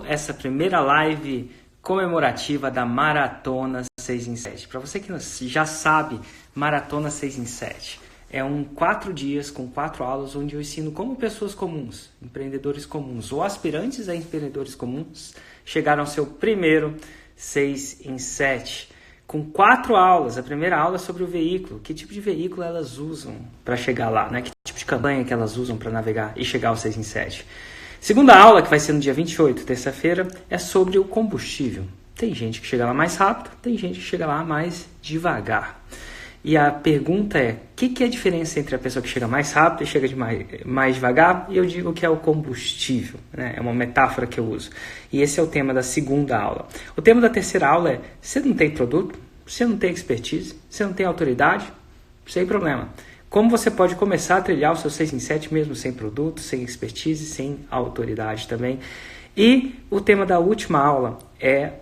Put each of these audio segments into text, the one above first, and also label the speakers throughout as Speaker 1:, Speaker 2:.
Speaker 1: essa primeira live comemorativa da Maratona 6 em 7. Para você que já sabe, Maratona 6 em 7 é 4 dias com 4 aulas onde eu ensino como pessoas comuns, empreendedores comuns ou aspirantes a empreendedores comuns chegaram ao seu primeiro 6 em 7. Com 4 aulas. A primeira aula é sobre o veículo, que tipo de veículo elas usam para chegar lá, né? Que tipo de campanha que elas usam para navegar e chegar ao 6 em 7. Segunda aula, que vai ser no dia 28, terça-feira, é sobre o combustível. Tem gente que chega lá mais rápido, tem gente que chega lá mais devagar. E a pergunta é, o que é a diferença entre a pessoa que chega mais rápido e chega mais devagar? E eu digo que é o combustível, né? É uma metáfora que eu uso. E esse é o tema da segunda aula. O tema da terceira aula é, você não tem produto, você não tem expertise, você não tem autoridade, sem problema. Como você pode começar a trilhar o seu 6 em 7 mesmo sem produto, sem expertise, sem autoridade também. E o tema da última aula é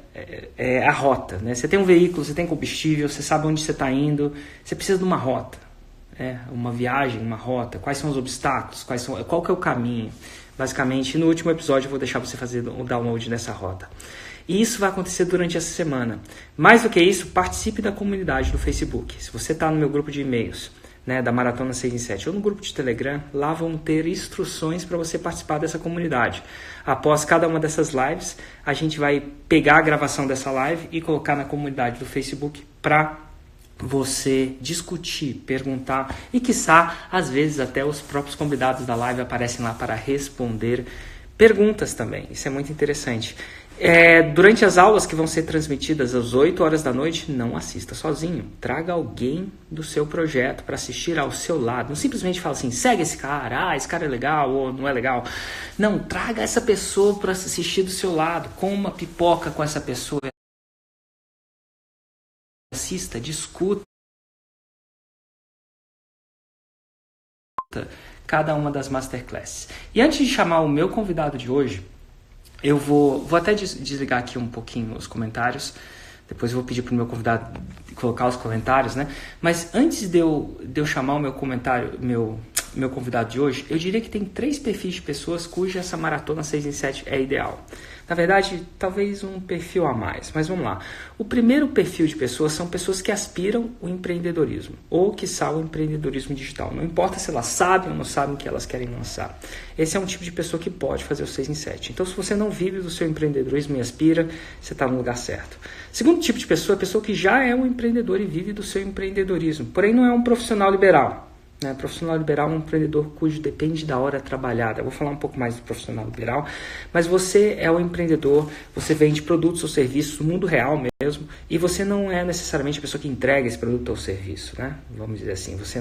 Speaker 1: a rota, né? Você tem um veículo, você tem combustível, você sabe onde você está indo, você precisa de uma rota, uma viagem, uma rota, quais são os obstáculos, qual que é o caminho, basicamente. E no último episódio eu vou deixar você fazer o download dessa rota. E isso vai acontecer durante essa semana. Mais do que isso, participe da comunidade do Facebook. Se você está no meu grupo de e-mails, né, da Maratona 6 em 7, ou no grupo de Telegram, lá vão ter instruções para você participar dessa comunidade. Após cada uma dessas lives, a gente vai pegar a gravação dessa live e colocar na comunidade do Facebook para você discutir, perguntar e, quiçá, às vezes até os próprios convidados da live aparecem lá para responder perguntas também. Isso é muito interessante. Durante as aulas que vão ser transmitidas às 8 horas da noite, não assista sozinho. Traga alguém do seu projeto para assistir ao seu lado. Não simplesmente fala assim, segue esse cara, esse cara é legal ou não é legal. Não, traga essa pessoa para assistir do seu lado. Coma uma pipoca com essa pessoa. Assista, discuta cada uma das masterclasses. E antes de chamar o meu convidado de hoje, eu vou até desligar aqui um pouquinho os comentários. Depois eu vou pedir para o meu convidado colocar os comentários, né? Mas antes de eu chamar o meu convidado de hoje, eu diria que tem 3 perfis de pessoas cuja essa maratona 6 em 7 é ideal. Na verdade, talvez um perfil a mais, mas vamos lá. O primeiro perfil de pessoas são pessoas que aspiram o empreendedorismo, ou quiçá o empreendedorismo digital. Não importa se elas sabem ou não sabem o que elas querem lançar. Esse é um tipo de pessoa que pode fazer o 6 em 7. Então, se você não vive do seu empreendedorismo e aspira, você está no lugar certo. Segundo tipo de pessoa é a pessoa que já é um empreendedor e vive do seu empreendedorismo, porém não é um profissional liberal. Profissional liberal é um empreendedor cujo depende da hora trabalhada. Eu vou falar um pouco mais do profissional liberal, mas você é um empreendedor, você vende produtos ou serviços no mundo real mesmo, e você não é necessariamente a pessoa que entrega esse produto ou serviço, né? Vamos dizer assim, você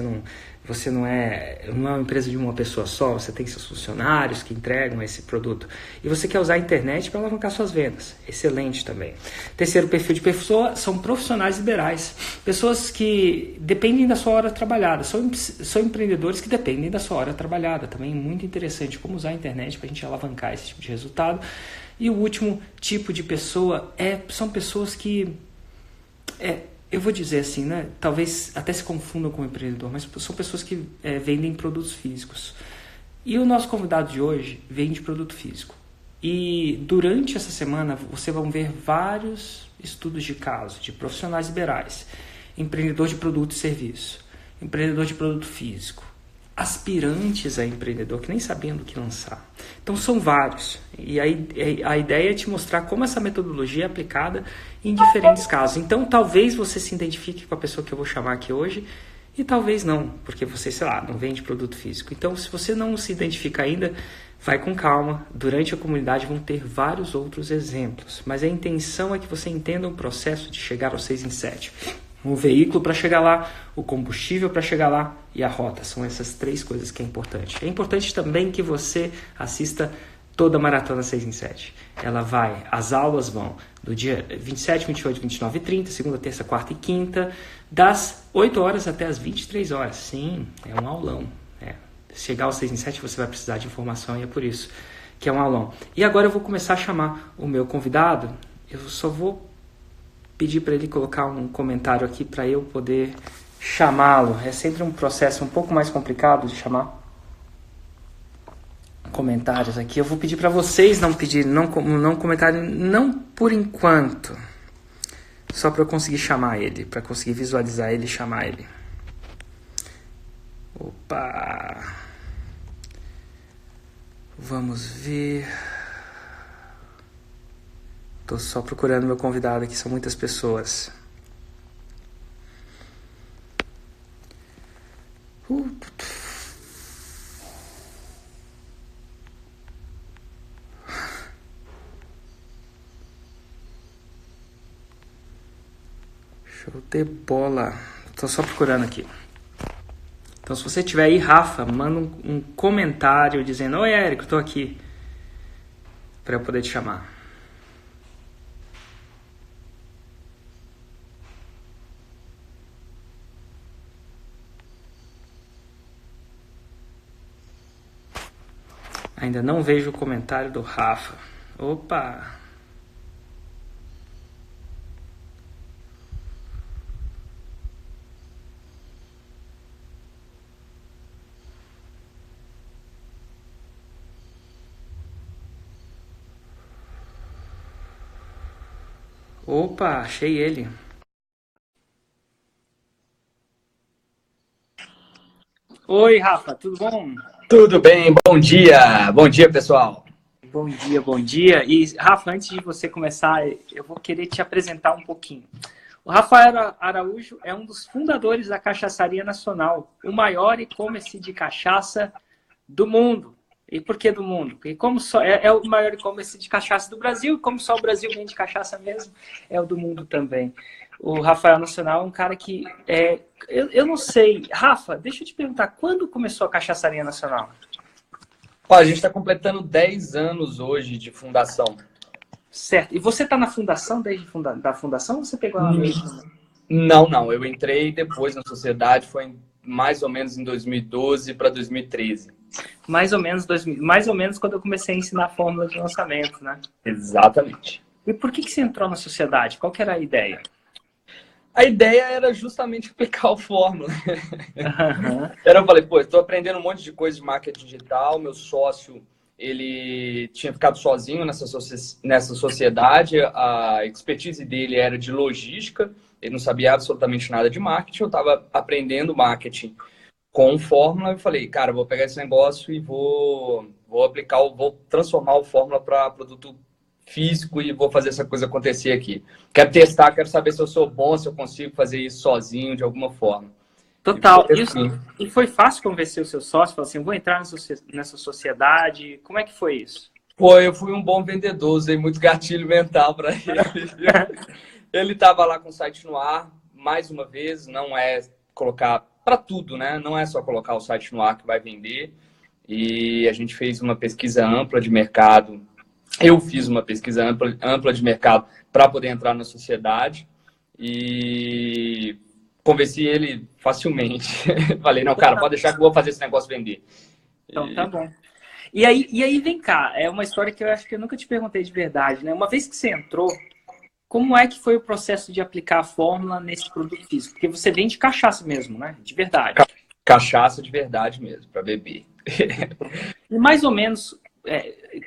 Speaker 1: não é uma empresa de uma pessoa só, você tem seus funcionários que entregam esse produto, e você quer usar a internet para alavancar suas vendas. Excelente também. Terceiro perfil de pessoa são profissionais liberais, pessoas que dependem da sua hora trabalhada, são empreendedores que dependem da sua hora trabalhada. Também muito interessante como usar a internet para a gente alavancar esse tipo de resultado. E o último tipo de pessoa são pessoas que, eu vou dizer assim, né? Talvez até se confundam com o empreendedor, mas são pessoas que vendem produtos físicos. E o nosso convidado de hoje vende produto físico. E durante essa semana você vai ver vários estudos de caso de profissionais liberais, empreendedor de produto e serviço, empreendedor de produto físico, aspirantes a empreendedor que nem sabiam do que lançar. Então são vários. E a ideia é te mostrar como essa metodologia é aplicada em diferentes casos. Então talvez você se identifique com a pessoa que eu vou chamar aqui hoje e talvez não, porque você, não vende produto físico. Então se você não se identifica ainda, vai com calma. Durante a comunidade vão ter vários outros exemplos. Mas a intenção é que você entenda o processo de chegar ao 6 em 7. O veículo para chegar lá, o combustível para chegar lá e a rota. São essas 3 coisas que é importante. É importante também que você assista toda a Maratona 6 em 7. As aulas vão do dia 27, 28, 29 e 30, segunda, terça, quarta e quinta, das 8 horas até as 23 horas. Sim, é um aulão. Chegar ao 6 em 7 você vai precisar de informação e é por isso que é um aulão. E agora eu vou começar a chamar o meu convidado. Eu só vou pedir para ele colocar um comentário aqui para eu poder chamá-lo. É sempre um processo um pouco mais complicado de chamar comentários aqui. Eu vou pedir para vocês não comentarem, não por enquanto. Só para eu conseguir chamar ele, para conseguir visualizar ele e chamar ele. Opa! Vamos ver. Tô só procurando meu convidado aqui, são muitas pessoas. Show de bola. Tô só procurando aqui. Então, se você tiver aí, Rafa, manda um comentário dizendo: oi, Érico, tô aqui. Para eu poder te chamar. Ainda não vejo o comentário do Rafa. Opa! Opa, achei ele. Oi, Rafa, tudo bom?
Speaker 2: Tudo bem, bom dia. Bom dia, pessoal.
Speaker 1: Bom dia, bom dia. E, Rafa, antes de você começar, eu vou querer te apresentar um pouquinho. O Rafael Araújo é um dos fundadores da Cachaçaria Nacional, o maior e-commerce de cachaça do mundo. E por que do mundo? Porque como só é o maior e-commerce de cachaça do Brasil, e como só o Brasil vende cachaça mesmo, é o do mundo também. O Rafael Nacional é um cara que... eu não sei. Rafa, deixa eu te perguntar, quando começou a Cachaçaria Nacional?
Speaker 2: Ó, a gente está completando 10 anos hoje de fundação.
Speaker 1: Certo. E você está na fundação, desde da fundação, ou você pegou ela mesmo?
Speaker 2: Não. Eu entrei depois na sociedade, foi mais ou menos em 2012 para 2013.
Speaker 1: Mais ou menos quando eu comecei a ensinar a fórmula de lançamento, né?
Speaker 2: Exatamente.
Speaker 1: E por que você entrou na sociedade? Qual que era a ideia?
Speaker 2: A ideia era justamente aplicar a fórmula.
Speaker 1: Uhum.
Speaker 2: Eu falei, pô, estou aprendendo um monte de coisa de marketing digital, meu sócio, ele tinha ficado sozinho nessa sociedade, a expertise dele era de logística, ele não sabia absolutamente nada de marketing, eu estava aprendendo marketing com fórmula, eu falei, cara, vou pegar esse negócio e vou transformar o fórmula para produto físico e vou fazer essa coisa acontecer aqui. Quero testar, quero saber se eu sou bom, se eu consigo fazer isso sozinho de alguma forma.
Speaker 1: Total. E foi fácil convencer o seu sócio? Falar assim, vou entrar nessa sociedade. Como é que foi isso?
Speaker 2: Eu fui um bom vendedor, usei muito gatilho mental para ele. Ele estava lá com o site no ar, mais uma vez, não é colocar para tudo, né? Não é só colocar o site no ar que vai vender. E a gente fez uma pesquisa ampla de mercado. Eu fiz uma pesquisa ampla de mercado para poder entrar na sociedade e convenci ele facilmente. Falei, não, cara, pode deixar que eu vou fazer esse negócio vender.
Speaker 1: Então, tá bom. E aí, vem cá, é uma história que eu acho que eu nunca te perguntei de verdade, né? Uma vez que você entrou, como é que foi o processo de aplicar a fórmula nesse produto físico? Porque você vende cachaça mesmo, né? De verdade.
Speaker 2: Cachaça de verdade mesmo, para beber.
Speaker 1: E mais ou menos,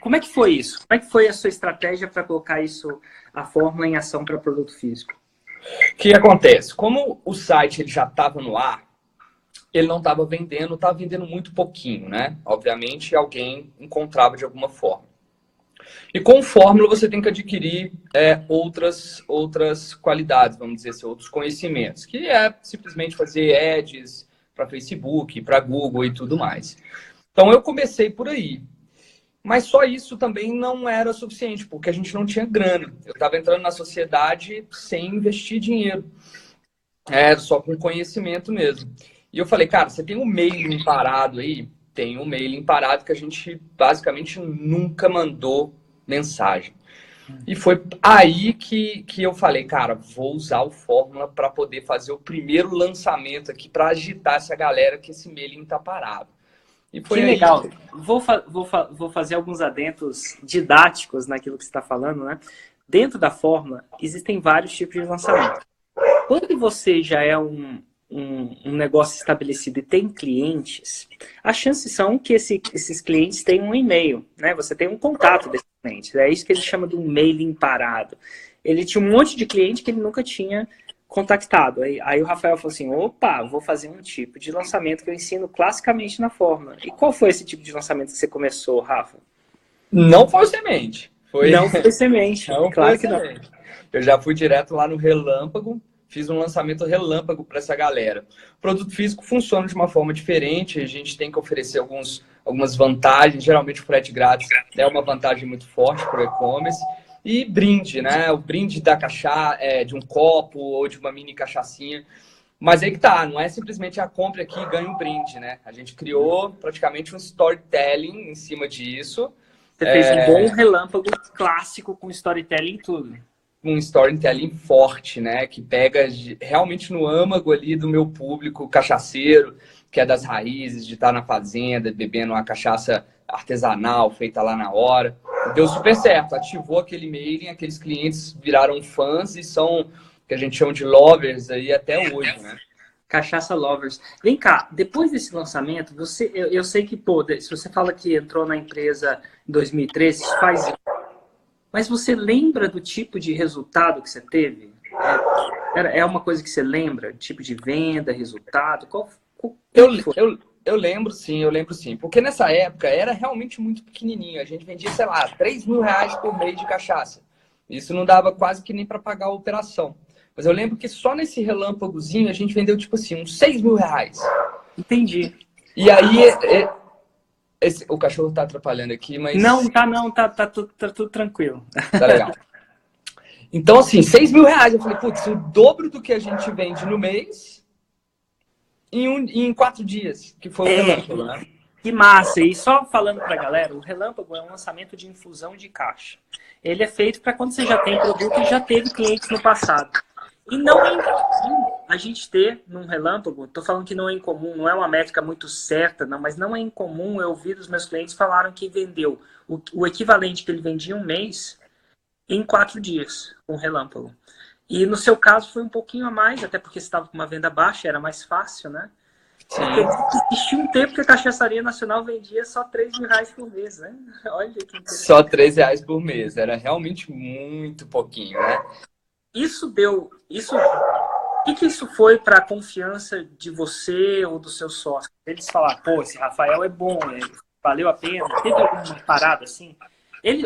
Speaker 1: como é que foi isso? Como é que foi a sua estratégia para colocar a fórmula em ação para produto físico?
Speaker 2: O que acontece? Como o site ele já estava no ar, ele não estava vendendo muito pouquinho, né? Obviamente, alguém encontrava de alguma forma. E com fórmula você tem que adquirir outras qualidades, vamos dizer assim, outros conhecimentos, que é simplesmente fazer ads para Facebook, para Google e tudo mais. Então eu comecei por aí. Mas só isso também não era suficiente, porque a gente não tinha grana. Eu estava entrando na sociedade sem investir dinheiro. Só com conhecimento mesmo. E eu falei, cara, você tem um mailing parado aí? Tem um mailing parado que a gente basicamente nunca mandou mensagem. E foi aí que eu falei, cara, vou usar o Fórmula para poder fazer o primeiro lançamento aqui, para agitar essa galera que esse mailing tá parado. E foi
Speaker 1: que
Speaker 2: aí
Speaker 1: legal. Vou fazer alguns adentos didáticos naquilo que você está falando, né? Dentro da Fórmula, existem vários tipos de lançamento. Quando você já é um um negócio estabelecido e tem clientes, as chances são que esses clientes tenham um e-mail, né? Você tem um contato desses clientes. É isso que ele chama de um mailing parado. Ele tinha um monte de cliente que ele nunca tinha contactado. Aí o Rafael falou assim, opa, vou fazer um tipo de lançamento que eu ensino classicamente na Fórmula. E qual foi esse tipo de lançamento que você começou, Rafa?
Speaker 2: Não foi semente.
Speaker 1: Não foi semente,
Speaker 2: Não
Speaker 1: claro
Speaker 2: foi
Speaker 1: que não.
Speaker 2: semente. Eu já fui direto lá no Relâmpago, fiz um lançamento relâmpago para essa galera. O produto físico funciona de uma forma diferente, a gente tem que oferecer algumas vantagens, geralmente o frete grátis é uma vantagem muito forte para o e-commerce. E brinde, né? O brinde da de um copo ou de uma mini cachaçinha. Mas aí que tá, não é simplesmente a compra aqui e ganha um brinde, né? A gente criou praticamente um storytelling em cima disso.
Speaker 1: Você fez um bom relâmpago clássico com storytelling e tudo.
Speaker 2: Um storytelling forte, né? Que pega realmente no âmago ali do meu público cachaceiro, que é das raízes, de estar na fazenda, bebendo uma cachaça artesanal, feita lá na hora. Deu super certo, ativou aquele mailing, aqueles clientes viraram fãs e são, que a gente chama de lovers aí até hoje, né?
Speaker 1: Cachaça Lovers. Vem cá, depois desse lançamento, eu sei que, pô, se você fala que entrou na empresa em 2013, isso faz. Mas você lembra do tipo de resultado que você teve? É uma coisa que você lembra? Tipo de venda, resultado? Qual foi?
Speaker 2: Eu lembro sim. Porque nessa época era realmente muito pequenininho. A gente vendia, sei lá, R$ 3.000 por mês de cachaça. Isso não dava quase que nem para pagar a operação. Mas eu lembro que só nesse relâmpagozinho a gente vendeu, tipo assim, uns R$ 6.000.
Speaker 1: Entendi.
Speaker 2: E aí, o cachorro tá atrapalhando aqui, mas...
Speaker 1: Não, tá tudo tranquilo.
Speaker 2: Tá legal. Então, assim, R$ 6.000. Eu falei, putz, o dobro do que a gente vende no mês em 4 dias, que foi o relâmpago, né?
Speaker 1: Que massa! E só falando pra galera, o relâmpago é um lançamento de infusão de caixa. Ele é feito para quando você já tem produto e já teve clientes no passado. E não é incomum a gente ter num relâmpago, estou falando que não é incomum, não é uma métrica muito certa, não, mas não é incomum eu ouvir os meus clientes falaram que vendeu o equivalente que ele vendia um mês em 4 dias, com relâmpago. E no seu caso foi um pouquinho a mais, até porque você estava com uma venda baixa, era mais fácil, né?
Speaker 2: Sim.
Speaker 1: Existia um tempo que a Cachaçaria Nacional vendia só R$ 3.000 por mês, né? Olha que interessante.
Speaker 2: Só R$ 3 por mês, era realmente muito pouquinho, né?
Speaker 1: O que isso foi para a confiança de você ou do seu sócio? Eles falaram, pô, esse Rafael é bom, valeu a pena. Teve alguma parada assim?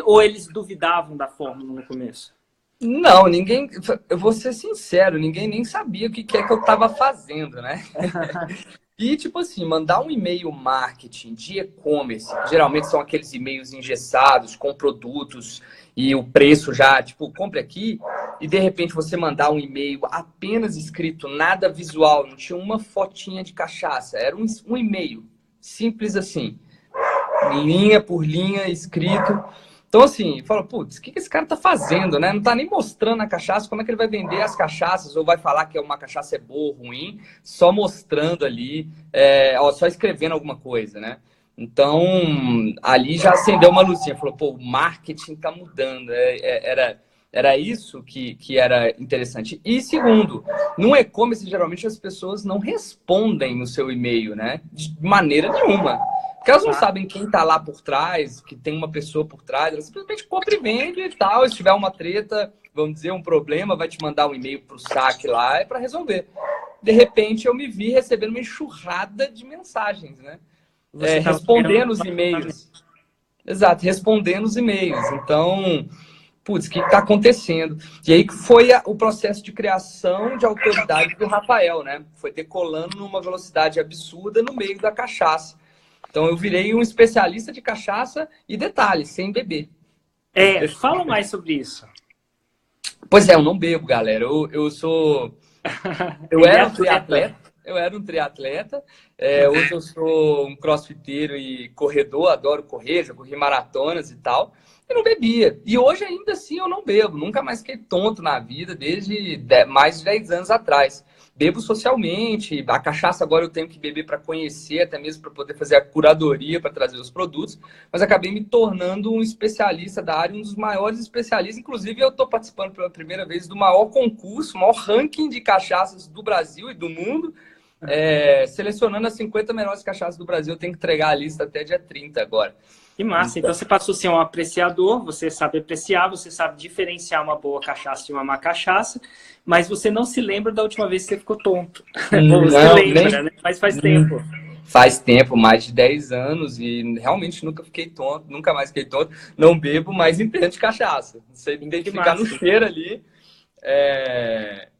Speaker 1: Ou eles duvidavam da fórmula no começo?
Speaker 2: Não, ninguém. Eu vou ser sincero, ninguém nem sabia o que é que eu estava fazendo, né? E, tipo assim, mandar um e-mail marketing de e-commerce, que geralmente são aqueles e-mails engessados com produtos e o preço já, tipo, compre aqui, e de repente você mandar um e-mail apenas escrito, nada visual, não tinha uma fotinha de cachaça, era um e-mail, simples assim, linha por linha, escrito. Então, assim, fala, putz, o que esse cara tá fazendo, né? Não tá nem mostrando a cachaça, como é que ele vai vender as cachaças, ou vai falar que uma cachaça é boa ou ruim, só mostrando ali, só escrevendo alguma coisa, né? Então, ali já acendeu uma luzinha, falou, pô, o marketing tá mudando, era isso que era interessante. E segundo, no e-commerce, geralmente as pessoas não respondem no seu e-mail, né? De maneira nenhuma. Porque elas não sabem quem tá lá por trás, que tem uma pessoa por trás, elas simplesmente compra e vende e tal. Se tiver uma treta, vamos dizer, um problema, vai te mandar um e-mail pro saque lá, é para resolver. De repente, eu me vi recebendo uma enxurrada de mensagens, né? Respondendo os e-mails. Exato, respondendo os e-mails. Então, putz, o que está acontecendo? E aí que foi o processo de criação de autoridade do Rafael, né? Foi decolando numa velocidade absurda no meio da cachaça. Então eu virei um especialista de cachaça e detalhe, sem beber.
Speaker 1: Fala mais sobre isso.
Speaker 2: Pois é, eu não bebo, galera. Eu sou... Eu era um triatleta. Hoje eu sou um crossfiteiro e corredor, adoro correr, já corri maratonas e tal. Eu não bebia. E hoje ainda assim eu não bebo. Nunca mais fiquei tonto na vida, desde mais de 10 anos atrás. Bebo socialmente, a cachaça agora eu tenho que beber para conhecer, até mesmo para poder fazer a curadoria, para trazer os produtos, mas acabei me tornando um especialista da área, um dos maiores especialistas. Inclusive, eu estou participando pela primeira vez do maior concurso, o maior ranking de cachaças do Brasil e do mundo, selecionando as 50 melhores cachaças do Brasil. Eu tenho que entregar a lista até dia 30 agora.
Speaker 1: Que massa. Então você passou a ser um apreciador, você sabe apreciar, você sabe diferenciar uma boa cachaça de uma má cachaça, mas você não se lembra da última vez que você ficou tonto. Ou você lembra, né? Mas faz tempo.
Speaker 2: Faz tempo, mais de 10 anos, e realmente nunca fiquei tonto, nunca mais fiquei tonto. Não bebo, mas entendo de cachaça. Você identificar no cheiro ali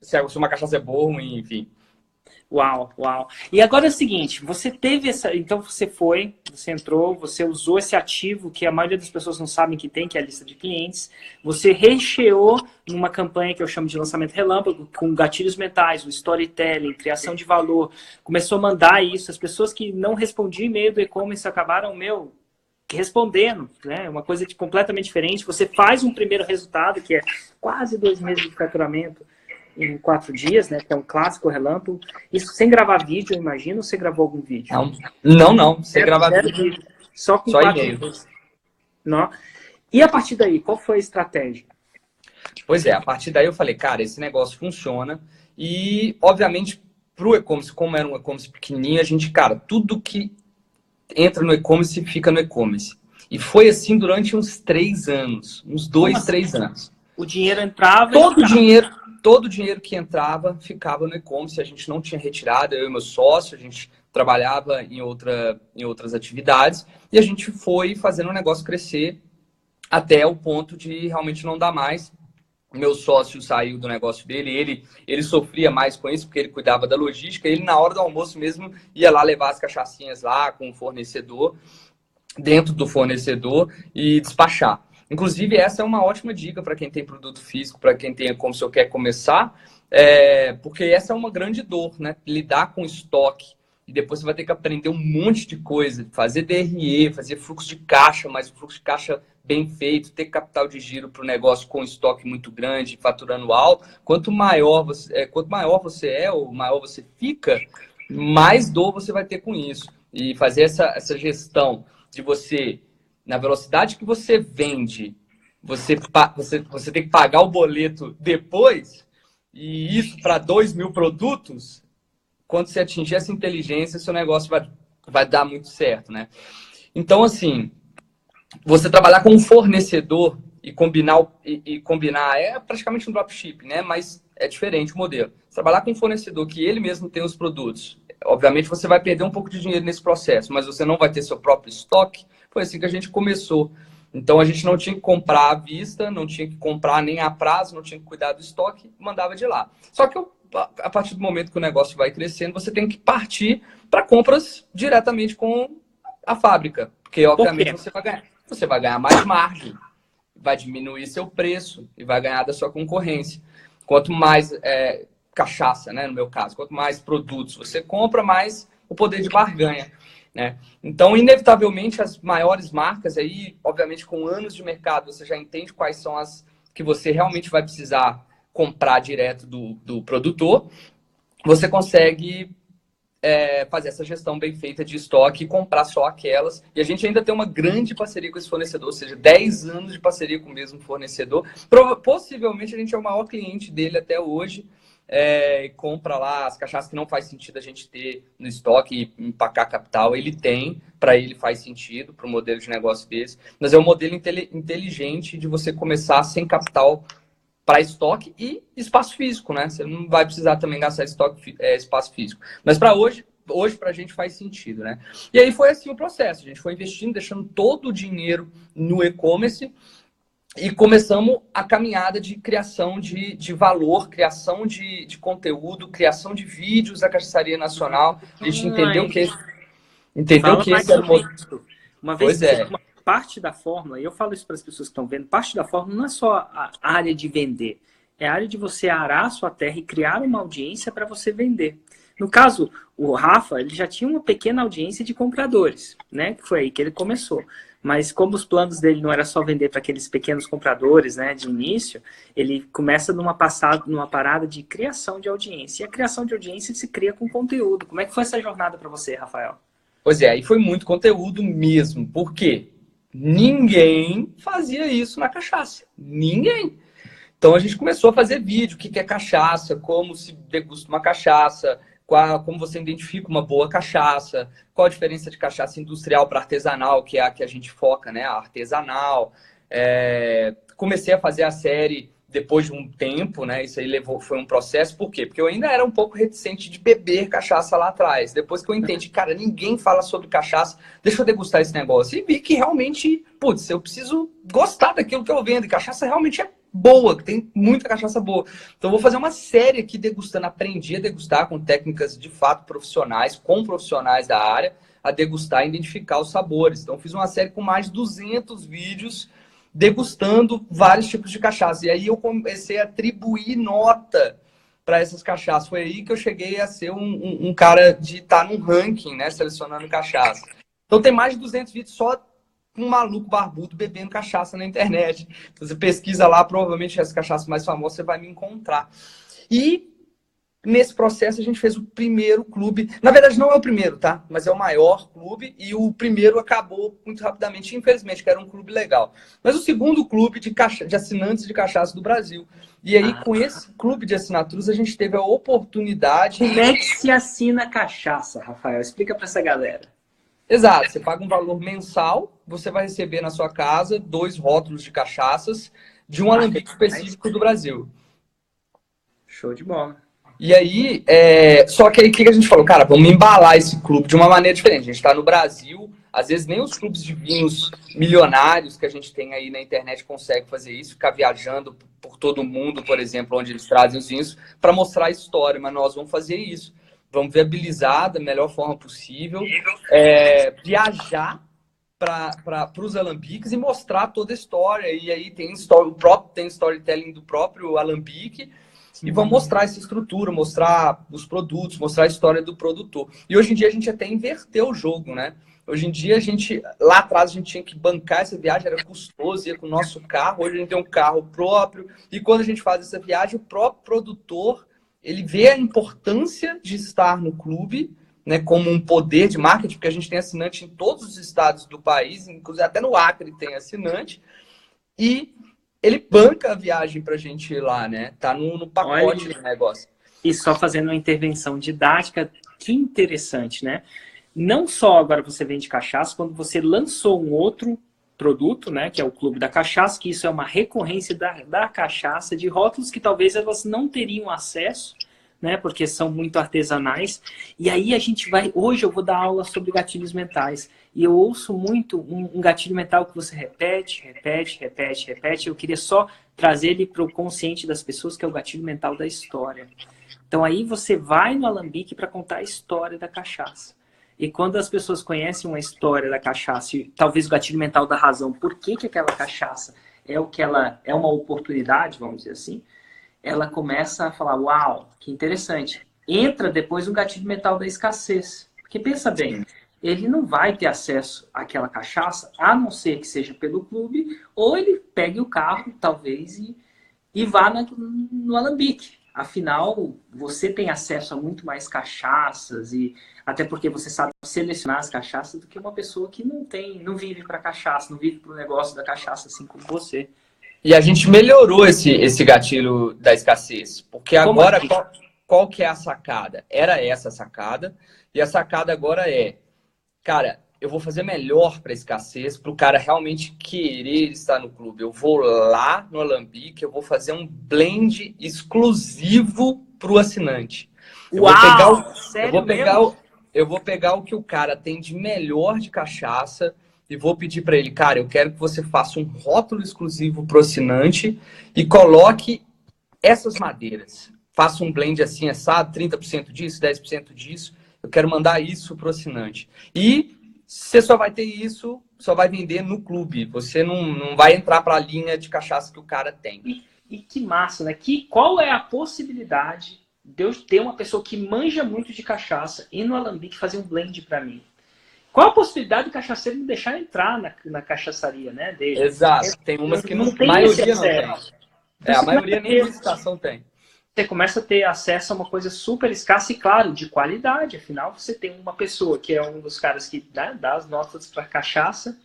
Speaker 2: se uma cachaça é boa ou ruim, enfim.
Speaker 1: Uau, uau. E agora é o seguinte, você teve essa... Então você entrou, você usou esse ativo que a maioria das pessoas não sabem que tem, que é a lista de clientes. Você recheou numa campanha que eu chamo de lançamento relâmpago, com gatilhos mentais, o storytelling, criação de valor. Começou a mandar isso. As pessoas que não respondiam e-mail do e-commerce acabaram, respondendo, né? Uma coisa completamente diferente. Você faz um primeiro resultado, que é quase 2 meses de faturamento, em 4 dias, né? Que é um clássico relâmpago. Isso sem gravar vídeo, eu imagino, ou você gravou algum vídeo?
Speaker 2: Não. Sem gravar vídeo.
Speaker 1: Só com 4 dias. Não. E a partir daí, qual foi a estratégia?
Speaker 2: Pois é, a partir daí eu falei, cara, esse negócio funciona. E, obviamente, pro e-commerce, como era um e-commerce pequenininho, a gente, cara, tudo que entra no e-commerce fica no e-commerce. E foi assim durante uns 3 anos. Uns 2, 3 anos.
Speaker 1: O dinheiro entrava
Speaker 2: Todo o dinheiro que entrava ficava no e-commerce, a gente não tinha retirada, eu e meu sócio, a gente trabalhava em outras atividades e a gente foi fazendo o negócio crescer até o ponto de realmente não dar mais. Meu sócio saiu do negócio dele, ele sofria mais com isso porque ele cuidava da logística, ele na hora do almoço mesmo ia lá levar as cachaçinhas lá com o fornecedor, dentro do fornecedor e despachar. Inclusive, essa é uma ótima dica para quem tem produto físico, para quem tem e-commerce ou quer começar, porque essa é uma grande dor, né? Lidar com estoque. E depois você vai ter que aprender um monte de coisa, fazer DRE, fazer fluxo de caixa, mas o fluxo de caixa bem feito, ter capital de giro para o negócio com estoque muito grande, faturando alto. Quanto maior você é ou maior você fica, mais dor você vai ter com isso. E fazer essa gestão de você... Na velocidade que você vende, você tem que pagar o boleto depois, e isso para 2.000 produtos, quando você atingir essa inteligência, seu negócio vai dar muito certo, né? Então, assim, você trabalhar com um fornecedor e combinar é praticamente um dropship, né? Mas é diferente o modelo. Trabalhar com um fornecedor que ele mesmo tem os produtos, obviamente você vai perder um pouco de dinheiro nesse processo, mas você não vai ter seu próprio estoque. Foi assim que a gente começou. Então, a gente não tinha que comprar à vista, não tinha que comprar nem a prazo, não tinha que cuidar do estoque, mandava de lá. Só que a partir do momento que o negócio vai crescendo, você tem que partir para compras diretamente com a fábrica. Porque, obviamente, você vai ganhar mais margem, vai diminuir seu preço e vai ganhar da sua concorrência. Quanto mais cachaça, né, no meu caso, quanto mais produtos você compra, mais o poder de barganha. Né? Então, inevitavelmente, as maiores marcas aí, obviamente, com anos de mercado, você já entende quais são as que você realmente vai precisar comprar direto do produtor. Você consegue fazer essa gestão bem feita de estoque e comprar só aquelas. E a gente ainda tem uma grande parceria com esse fornecedor, ou seja, 10 anos de parceria com o mesmo fornecedor. Possivelmente, a gente é o maior cliente dele até hoje. Compra lá as cachaças que não faz sentido a gente ter no estoque e empacar capital. Ele tem, para ele faz sentido, para o modelo de negócio desse. Mas é um modelo inteligente de você começar sem capital para estoque e espaço físico, né? Você não vai precisar também gastar espaço físico. Mas para hoje para a gente faz sentido, né? E aí foi assim o processo. A gente foi investindo, deixando todo o dinheiro no e-commerce. E começamos a caminhada de criação de valor, criação de conteúdo, criação de vídeos da Cachaçaria Nacional. A gente entendeu que esse era o modelo.
Speaker 1: Uma vez uma parte da fórmula, e eu falo isso para as pessoas que estão vendo, parte da fórmula não é só a área de vender, é a área de você arar a sua terra e criar uma audiência para você vender. No caso, o Rafa, ele já tinha uma pequena audiência de compradores, né? Que foi aí que ele começou. Mas como os planos dele não era só vender para aqueles pequenos compradores, né, de início, ele começa numa parada de criação de audiência. E a criação de audiência se cria com conteúdo. Como é que foi essa jornada para você, Rafael?
Speaker 2: Pois é, e foi muito conteúdo mesmo. Por quê? Ninguém fazia isso na cachaça. Ninguém. Então a gente começou a fazer vídeo, o que é cachaça, como se degusta uma cachaça, como você identifica uma boa cachaça, qual a diferença de cachaça industrial para artesanal, que é a que a gente foca, né? A artesanal. Comecei a fazer a série depois de um tempo, né? Isso aí foi um processo. Por quê? Porque eu ainda era um pouco reticente de beber cachaça lá atrás. Depois que eu entendi, cara, ninguém fala sobre cachaça, deixa eu degustar esse negócio. E vi que realmente, putz, eu preciso gostar daquilo que eu vendo. E cachaça realmente é boa, que tem muita cachaça boa. Então eu vou fazer uma série aqui degustando. Aprendi a degustar com técnicas de fato profissionais, com profissionais da área, a degustar e identificar os sabores. Então fiz uma série com mais de 200 vídeos degustando vários tipos de cachaça. E aí eu comecei a atribuir nota para essas cachaças. Foi aí que eu cheguei a ser um cara de estar num ranking, né, selecionando cachaça. Então tem mais de 200 vídeos só um maluco barbudo bebendo cachaça na internet. Você pesquisa lá, provavelmente as cachaças mais famosas você vai me encontrar. E nesse processo a gente fez o primeiro clube. Na verdade não é o primeiro, tá? Mas é o maior clube e o primeiro acabou muito rapidamente, infelizmente, que era um clube legal. Mas o segundo clube de assinantes de cachaça do Brasil. E aí com esse clube de assinaturas a gente teve a oportunidade...
Speaker 1: Como é que se assina cachaça, Rafael? Explica para essa galera.
Speaker 2: Exato, você paga um valor mensal, você vai receber na sua casa 2 rótulos de cachaças de um alambique específico do Brasil.
Speaker 1: Show de bola.
Speaker 2: E aí, só que aí o que a gente falou? Cara, vamos embalar esse clube de uma maneira diferente. A gente está no Brasil, às vezes nem os clubes de vinhos milionários que a gente tem aí na internet conseguem fazer isso, ficar viajando por todo mundo, por exemplo, onde eles trazem os vinhos, para mostrar a história, mas nós vamos fazer isso. Vamos viabilizar da melhor forma possível, viajar para os alambiques e mostrar toda a história. E aí tem storytelling do próprio alambique. E vamos mostrar essa estrutura, mostrar os produtos, mostrar a história do produtor. E hoje em dia a gente até inverteu o jogo, né? Hoje em dia lá atrás a gente tinha que bancar essa viagem, era custoso, ia com o nosso carro. Hoje a gente tem um carro próprio. E quando a gente faz essa viagem, o próprio produtor, ele vê a importância de estar no clube, né, como um poder de marketing, porque a gente tem assinante em todos os estados do país, inclusive até no Acre tem assinante. E ele banca a viagem pra gente ir lá, né? Tá no pacote do negócio.
Speaker 1: E só fazendo uma intervenção didática, que interessante, né? Não só agora você vende cachaça, quando você lançou um outro produto, né? Que é o Clube da Cachaça, que isso é uma recorrência da cachaça, de rótulos que talvez elas não teriam acesso, né? Porque são muito artesanais. E aí a gente vai... Hoje eu vou dar aula sobre gatilhos mentais. E eu ouço muito um gatilho mental que você repete. Eu queria só trazer ele para o consciente das pessoas, que é o gatilho mental da história. Então aí você vai no alambique para contar a história da cachaça. E quando as pessoas conhecem uma história da cachaça, e talvez o gatilho mental da razão, por que aquela cachaça é o que ela é uma oportunidade, vamos dizer assim, ela começa a falar, uau, que interessante. Entra depois o gatilho mental da escassez. Porque pensa bem, ele não vai ter acesso àquela cachaça, a não ser que seja pelo clube, ou ele pegue o carro, talvez, e vá no alambique. Afinal, você tem acesso a muito mais cachaças, e até porque você sabe selecionar as cachaças do que uma pessoa que não vive para cachaça, não vive para o negócio da cachaça, assim como você.
Speaker 2: E a gente melhorou esse gatilho da escassez. Porque agora, qual que é a sacada? Era essa a sacada. E a sacada agora é, cara, eu vou fazer melhor para escassez, para o cara realmente querer estar no clube. Eu vou lá no alambique, eu vou fazer um blend exclusivo para o assinante. Eu vou pegar o que o cara tem de melhor de cachaça e vou pedir para ele, cara, eu quero que você faça um rótulo exclusivo pro assinante e coloque essas madeiras. Faça um blend assim, assado, 30% disso, 10% disso. Eu quero mandar isso pro assinante. E você só vai ter isso, só vai vender no clube. Você não vai entrar para a linha de cachaça que o cara tem.
Speaker 1: E que massa, né? Qual é a possibilidade de eu ter uma pessoa que manja muito de cachaça e no alambique fazer um blend para mim? Qual a possibilidade do cachaceiro me deixar entrar na cachaçaria, né, dele?
Speaker 2: Exato. Tem umas que
Speaker 1: não tem
Speaker 2: a maioria não tem. A maioria nem licitação tem.
Speaker 1: Você começa a ter acesso a uma coisa super escassa e, claro, de qualidade. Afinal, você tem uma pessoa que é um dos caras que dá as notas para cachaça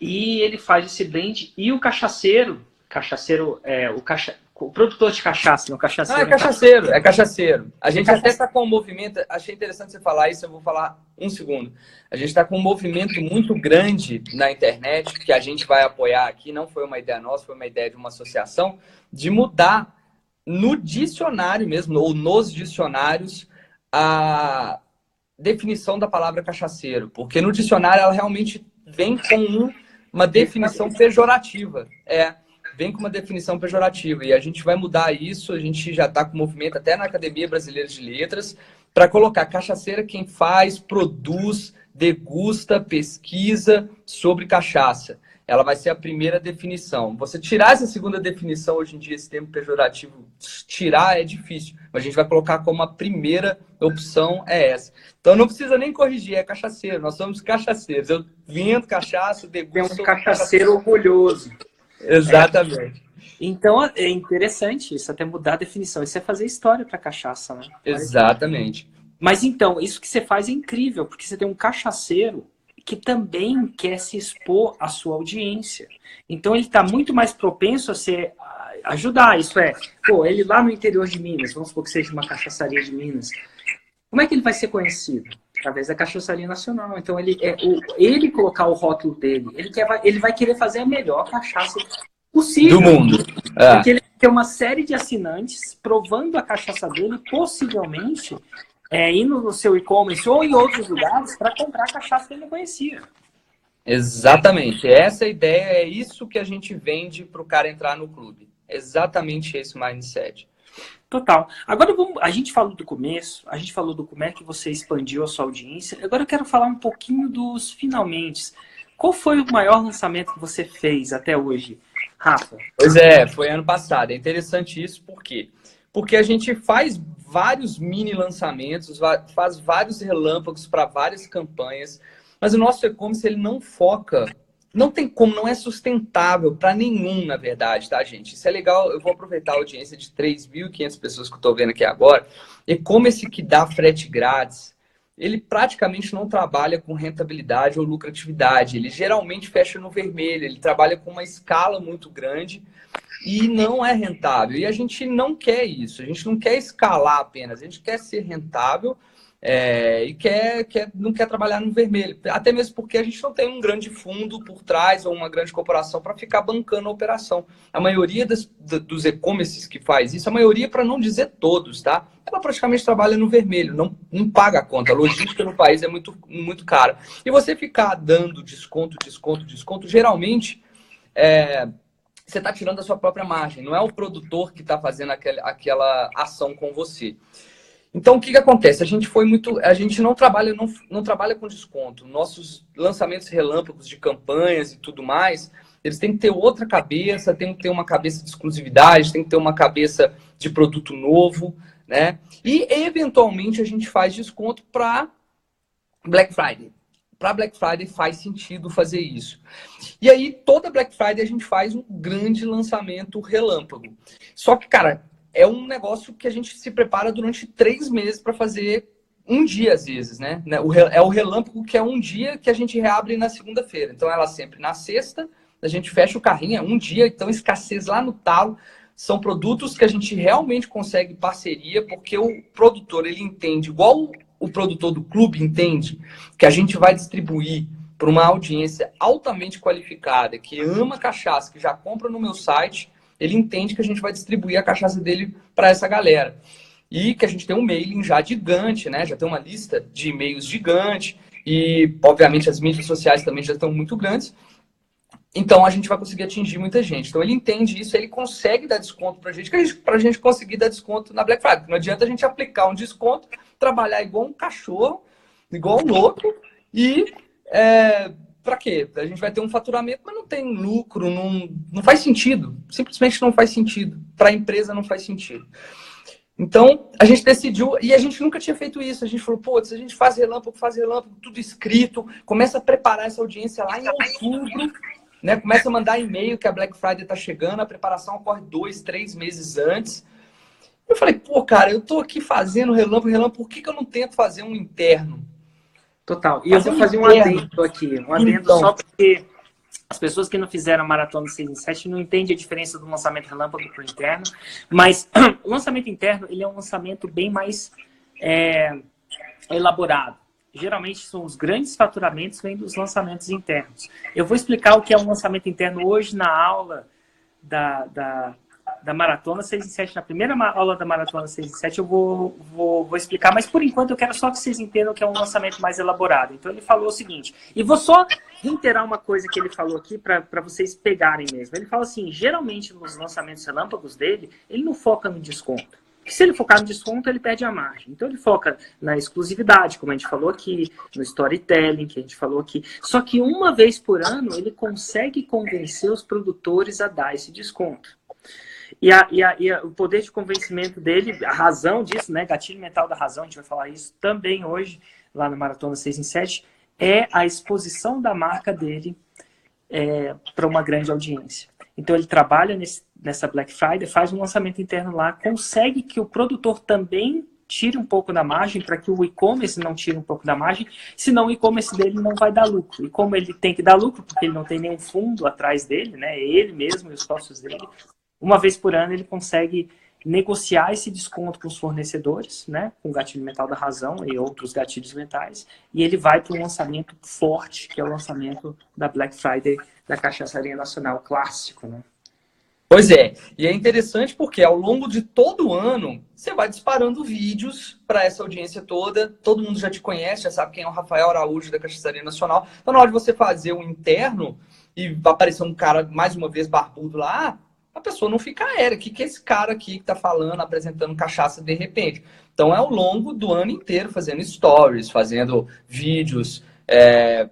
Speaker 1: e ele faz esse blend. E o cachaceiro O produtor de cachaça, não, cachaceiro.
Speaker 2: Não, é cachaceiro, é cachaceiro. A gente até está com um movimento, achei interessante você falar isso, eu vou falar um segundo. A gente está com um movimento muito grande na internet, que a gente vai apoiar aqui, não foi uma ideia nossa, foi uma ideia de uma associação, de mudar no dicionário mesmo, ou nos dicionários, a definição da palavra cachaceiro. Porque no dicionário ela realmente vem com uma definição pejorativa. Vem com uma definição pejorativa. E a gente vai mudar isso, a gente já está com movimento até na Academia Brasileira de Letras, para colocar cachaceira quem faz, produz, degusta, pesquisa sobre cachaça. Ela vai ser a primeira definição. Você tirar essa segunda definição, hoje em dia, esse termo pejorativo, tirar é difícil. Mas a gente vai colocar como a primeira opção é essa. Então não precisa nem corrigir, é cachaceiro. Nós somos cachaceiros. Eu vendo cachaça, degusto.
Speaker 1: É um cachaceiro orgulhoso.
Speaker 2: Exatamente.
Speaker 1: Então é interessante isso, até mudar a definição. Isso é fazer história para cachaça, né?
Speaker 2: Exatamente.
Speaker 1: Mas então, isso que você faz é incrível, porque você tem um cachaceiro que também quer se expor à sua audiência. Então ele está muito mais propenso a se ajudar. Isso é, pô, ele lá no interior de Minas, vamos supor que seja uma cachaçaria de Minas, como é que ele vai ser conhecido? Através da Cachaçaria Nacional. Então ele colocar o rótulo dele, ele vai querer fazer a melhor cachaça possível.
Speaker 2: Do mundo.
Speaker 1: Porque ele tem uma série de assinantes provando a cachaça dele, possivelmente indo no seu e-commerce ou em outros lugares para comprar a cachaça que ele não conhecia.
Speaker 2: Exatamente. Essa ideia, é isso que a gente vende para o cara entrar no clube. Exatamente esse mindset.
Speaker 1: Total. Agora a gente falou do começo, a gente falou do como é que você expandiu a sua audiência. Agora eu quero falar um pouquinho dos finalmente. Qual foi o maior lançamento que você fez até hoje, Rafa?
Speaker 2: Pois foi ano passado. É interessante isso, por quê? Porque a gente faz vários mini lançamentos, faz vários relâmpagos para várias campanhas, mas o nosso e-commerce ele não foca, não tem como, não é sustentável para nenhum, na verdade, tá, gente? Isso é legal, eu vou aproveitar a audiência de 3.500 pessoas que eu estou vendo aqui agora. E-commerce que dá frete grátis, ele praticamente não trabalha com rentabilidade ou lucratividade, ele geralmente fecha no vermelho, ele trabalha com uma escala muito grande, e não é rentável. E a gente não quer isso. A gente não quer escalar apenas. A gente quer ser rentável e não quer trabalhar no vermelho. Até mesmo porque a gente não tem um grande fundo por trás ou uma grande corporação para ficar bancando a operação. A maioria dos e-commerces que faz isso, a maioria, para não dizer todos, tá? Ela praticamente trabalha no vermelho, não paga a conta. A logística no país é muito, muito cara. E você ficar dando desconto, geralmente... você está tirando a sua própria margem, não é o produtor que está fazendo aquela ação com você. Então, o que acontece? A gente não trabalha com desconto. Nossos lançamentos relâmpagos de campanhas e tudo mais, eles têm que ter outra cabeça, tem que ter uma cabeça de exclusividade, tem que ter uma cabeça de produto novo, né? E, eventualmente, a gente faz desconto para Black Friday. Para Black Friday faz sentido fazer isso. E aí, toda Black Friday a gente faz um grande lançamento relâmpago. Só que, cara, é um negócio que a gente se prepara durante 3 meses para fazer um dia, às vezes, né? É o relâmpago que é um dia que a gente reabre na segunda-feira. Então, ela sempre na sexta, a gente fecha o carrinho, é um dia, então escassez lá no talo. São produtos que a gente realmente consegue parceria, porque o produtor, ele entende, igual o produtor do clube entende, que a gente vai distribuir para uma audiência altamente qualificada, que ama cachaça, que já compra no meu site, ele entende que a gente vai distribuir a cachaça dele para essa galera. E que a gente tem um mailing já gigante, né? Já tem uma lista de e-mails gigante, e obviamente as mídias sociais também já estão muito grandes. Então a gente vai conseguir atingir muita gente. Então ele entende isso, ele consegue dar desconto para a gente conseguir dar desconto na Black Friday. Não adianta a gente aplicar um desconto, trabalhar igual um cachorro, igual um louco, e para quê? A gente vai ter um faturamento, mas não tem lucro, não faz sentido. Simplesmente não faz sentido. Para a empresa não faz sentido. Então, a gente decidiu, e a gente nunca tinha feito isso. A gente falou, pô, se a gente faz relâmpago, tudo escrito, começa a preparar essa audiência lá em outubro, né? Começa a mandar e-mail que a Black Friday tá chegando, a preparação ocorre 2, 3 meses antes. Eu falei, pô, cara, eu tô aqui fazendo relâmpago, por que eu não tento fazer um interno?
Speaker 1: Total. E eu vou fazer um adendo aqui, então, só porque As pessoas que não fizeram a maratona 6 em 7 não entendem a diferença do lançamento relâmpago para o interno, mas o lançamento interno ele é um lançamento bem mais elaborado. Geralmente são os grandes faturamentos vêm dos lançamentos internos. Eu vou explicar o que é um lançamento interno hoje na aula da Maratona 6 em 7. Na primeira aula da Maratona 6 em 7 eu vou explicar, mas por enquanto eu quero só que vocês entendam que é um lançamento mais elaborado. Então ele falou o seguinte, e vou só reiterar uma coisa que ele falou aqui para vocês pegarem mesmo. Ele fala assim, geralmente nos lançamentos relâmpagos dele, ele não foca no desconto. Porque se ele focar no desconto, ele perde a margem. Então ele foca na exclusividade, como a gente falou aqui, no storytelling, que a gente falou aqui. Só que uma vez por ano, ele consegue convencer os produtores a dar esse desconto. E o poder de convencimento dele, a razão disso, né, gatilho mental da razão, a gente vai falar isso também hoje, lá na Maratona 6 em 7, é a exposição da marca dele para uma grande audiência. Então ele trabalha nessa Black Friday, faz um lançamento interno lá, consegue que o produtor também tire um pouco da margem, para que o e-commerce não tire um pouco da margem, senão o e-commerce dele não vai dar lucro. E como ele tem que dar lucro, porque ele não tem nenhum fundo atrás dele, né, é ele mesmo e os sócios dele, uma vez por ano ele consegue negociar esse desconto com os fornecedores, né, com o gatilho mental da razão e outros gatilhos mentais, e ele vai para um lançamento forte, que é o lançamento da Black Friday da Cachaçaria Nacional clássico, né?
Speaker 2: Pois é, e é interessante porque ao longo de todo o ano você vai disparando vídeos para essa audiência toda, todo mundo já te conhece, já sabe quem é o Rafael Araújo da Cachaçaria Nacional, então na hora de você fazer o interno e vai aparecer um cara, mais uma vez, barbudo lá, a pessoa não fica aérea, o que é esse cara aqui que tá falando, apresentando cachaça de repente? Então é ao longo do ano inteiro fazendo stories, fazendo vídeos,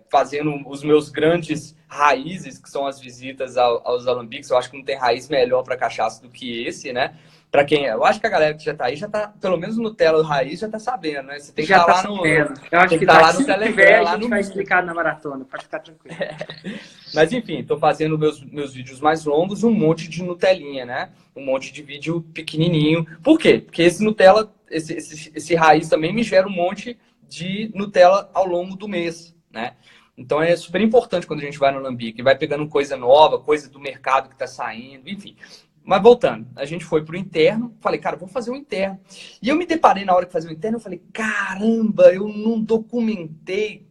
Speaker 2: fazendo os meus grandes raízes, que são as visitas aos alambiques. Eu acho que não tem raiz melhor para cachaça do que esse, né? Para quem, eu acho que a galera que já tá aí já tá, pelo menos no Tela Raiz, já tá sabendo, né? Você tem que estar lá no.
Speaker 1: Eu acho que
Speaker 2: tá lá no
Speaker 1: se
Speaker 2: Telegram,
Speaker 1: tiver,
Speaker 2: lá
Speaker 1: a gente vai explicar na maratona, pode ficar tranquilo.
Speaker 2: Mas enfim, tô fazendo meus vídeos mais longos, um monte de Nutelinha, né? Um monte de vídeo pequenininho. Por quê? Porque esse Nutella, esse raiz também me gera um monte de Nutella ao longo do mês, né? Então é super importante quando a gente vai no Alambique, vai pegando coisa nova, coisa do mercado que está saindo, enfim. Mas voltando, a gente foi pro interno, falei, cara, vou fazer um interno. E eu me deparei na hora que fazia o interno, eu falei, caramba, eu não documentei.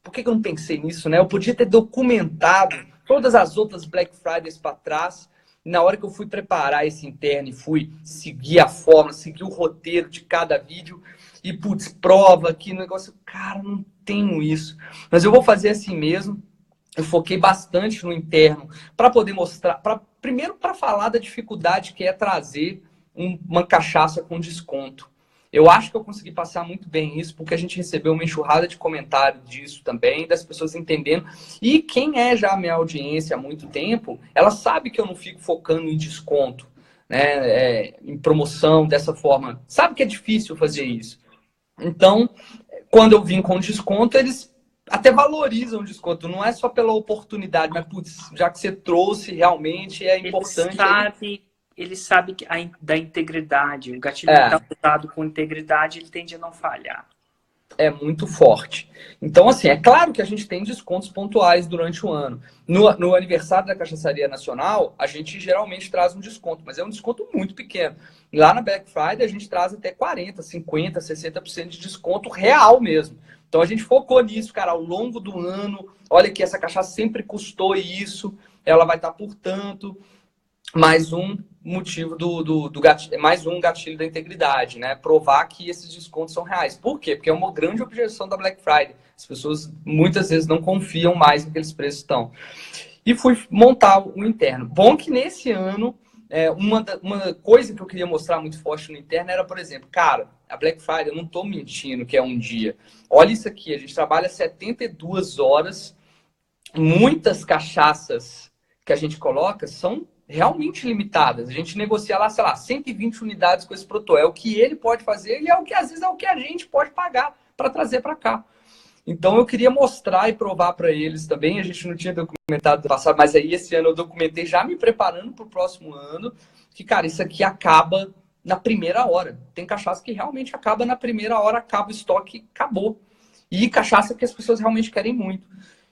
Speaker 2: Por que eu não pensei nisso, né? Eu podia ter documentado todas as outras Black Fridays para trás. E na hora que eu fui preparar esse interno e fui seguir a forma, seguir o roteiro de cada vídeo, e putz, prova aqui no negócio, cara, não tenho isso. Mas eu vou fazer assim mesmo. Eu foquei bastante no interno para poder mostrar, primeiro para falar da dificuldade que é trazer uma cachaça com desconto. Eu acho que eu consegui passar muito bem isso, porque a gente recebeu uma enxurrada de comentário disso também, das pessoas entendendo. E quem é já a minha audiência há muito tempo, ela sabe que eu não fico focando em desconto, né, em promoção dessa forma. Sabe que é difícil fazer isso. Então, quando eu vim com desconto, eles até valorizam o desconto. Não é só pela oportunidade, mas, putz, já que você trouxe, realmente é importante.
Speaker 1: Ele sabe da integridade. O gatilho mental usado com integridade, ele tende a não falhar.
Speaker 2: É muito forte. Então, assim, é claro que a gente tem descontos pontuais durante o ano. No aniversário da Cachaçaria Nacional, a gente geralmente traz um desconto, mas é um desconto muito pequeno. Lá na Black Friday, a gente traz até 40%, 50%, 60% de desconto real mesmo. Então, a gente focou nisso, cara, ao longo do ano. Olha que essa cachaça sempre custou isso, ela vai estar por tanto. Mais um motivo do gatilho, mais um gatilho da integridade, né? Provar que esses descontos são reais. Por quê? Porque é uma grande objeção da Black Friday. As pessoas muitas vezes não confiam mais naqueles preços estão. E fui montar o interno. Bom que nesse ano, uma coisa que eu queria mostrar muito forte no interno era, por exemplo, cara, a Black Friday, eu não tô mentindo que é um dia. Olha isso aqui, a gente trabalha 72 horas, muitas cachaças que a gente coloca são realmente limitadas. A gente negocia lá, sei lá, 120 unidades com esse produtor. É o que ele pode fazer e é o que às vezes é o que a gente pode pagar para trazer para cá. Então eu queria mostrar e provar para eles também. A gente não tinha documentado no passado, mas aí esse ano eu documentei já me preparando para o próximo ano, que, cara, isso aqui acaba na primeira hora. Tem cachaça que realmente acaba na primeira hora, acaba o estoque, acabou. E cachaça que as pessoas realmente querem muito.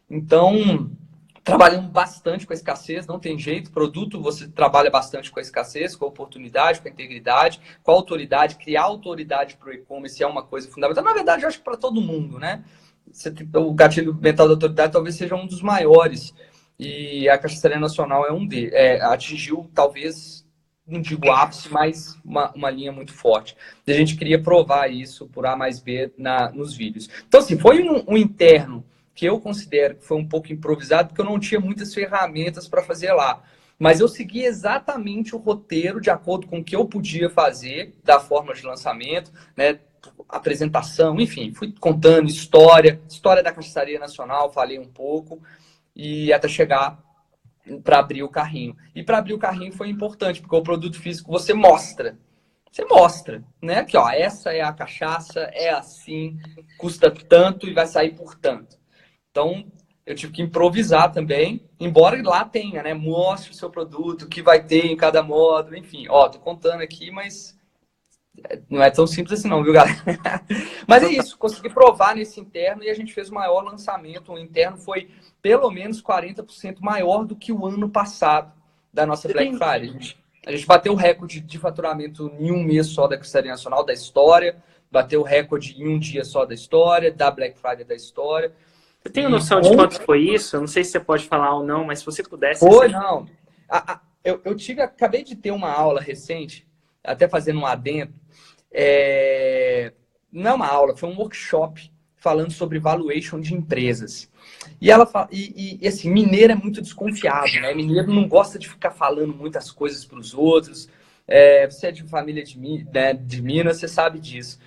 Speaker 2: Então, Trabalhamos bastante com a escassez, não tem jeito. Produto, você trabalha bastante com a escassez, com a oportunidade, com a integridade, com a autoridade. Criar autoridade para o e-commerce é uma coisa fundamental. Na verdade, eu acho que para todo mundo, né? O gatilho mental da autoridade talvez seja um dos maiores. E a Cachaçaria Nacional é um deles. Atingiu, talvez, não digo ápice, mas uma linha muito forte. E a gente queria provar isso por A mais B nos vídeos. Então, assim, foi um interno que eu considero que foi um pouco improvisado, porque eu não tinha muitas ferramentas para fazer lá. Mas eu segui exatamente o roteiro de acordo com o que eu podia fazer da forma de lançamento, né? Apresentação, enfim, fui contando história da Cachaçaria Nacional, falei um pouco, e até chegar para abrir o carrinho. E para abrir o carrinho foi importante, porque o produto físico você mostra, né? Que ó, essa é a cachaça, é assim, custa tanto e vai sair por tanto. Então, eu tive que improvisar também, embora lá tenha, né? Mostre o seu produto, o que vai ter em cada módulo, enfim. Ó, tô contando aqui, mas não é tão simples assim não, viu, galera? Mas é isso, consegui provar nesse interno e a gente fez o maior lançamento. O interno foi pelo menos 40% maior do que o ano passado da nossa Black Friday. A gente bateu o recorde de faturamento em um mês só da Cachaçaria Nacional da história, bateu o recorde em um dia só da história, da Black Friday da história.
Speaker 1: Você tem noção de quanto foi isso? Eu não sei se você pode falar ou não, mas se você pudesse...
Speaker 2: Foi, não. Acabei de ter uma aula recente, até fazendo um adendo. Não é uma aula, foi um workshop falando sobre valuation de empresas. E ela fala, assim, mineiro é muito desconfiado, né? Mineiro não gosta de ficar falando muitas coisas para os outros. Você é de família de Minas, você sabe disso.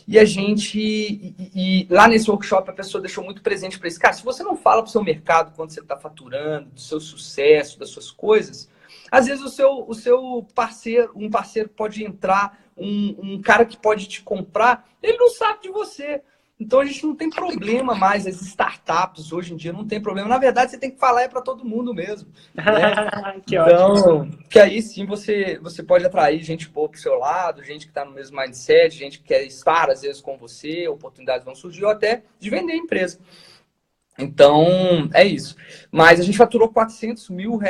Speaker 2: E a gente, lá nesse workshop, a pessoa deixou muito presente para isso. Cara, se você não fala para o seu mercado quando você está faturando, do seu sucesso, das suas coisas, às vezes o seu parceiro, um parceiro pode entrar, um cara que pode te comprar, ele não sabe de você. Então a gente não tem problema mais, as startups hoje em dia não tem problema. Na verdade, você tem que falar para todo mundo mesmo. Né?
Speaker 1: Que
Speaker 2: então,
Speaker 1: ótimo.
Speaker 2: que aí sim você pode atrair gente boa pro seu lado, gente que está no mesmo mindset, gente que quer estar às vezes com você, oportunidades vão surgir, ou até de vender a empresa. Então, é isso. Mas a gente faturou R$400 mil